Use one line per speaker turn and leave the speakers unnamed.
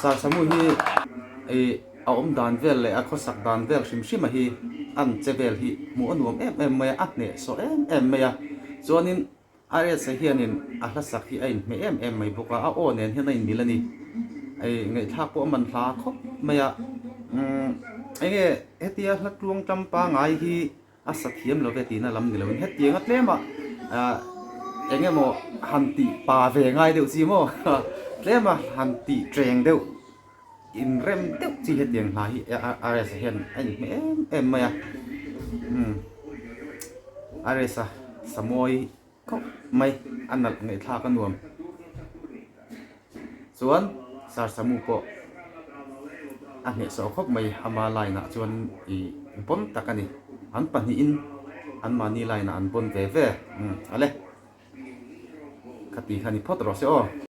sar samu hi e a om dan vel le a khosak dan vel shim shim hi an chevel hi mu anuam em maya a ne so em maya chuanin are se hianin a hlasak hi ein me em mai boka a o nen hian in milani ai ngai thak po man hla khop maya ai nge hetia hlatluang tampa ngai hi a sathiam lo ve ti na lam ni lo hetianga tlema enge mo hanti pa ve ngai deuh chi mo tlema hanti treng deuh in rem deuh chi hetiang hla hi are se hian ai me em maya are sa samoi ko mai anal ngai thla ka nuam chuan sar samu po a hne so khop mai ama lai na chuan I pon takani an pani in an mani lai na an pon ve ve ale khati khani phot ro se o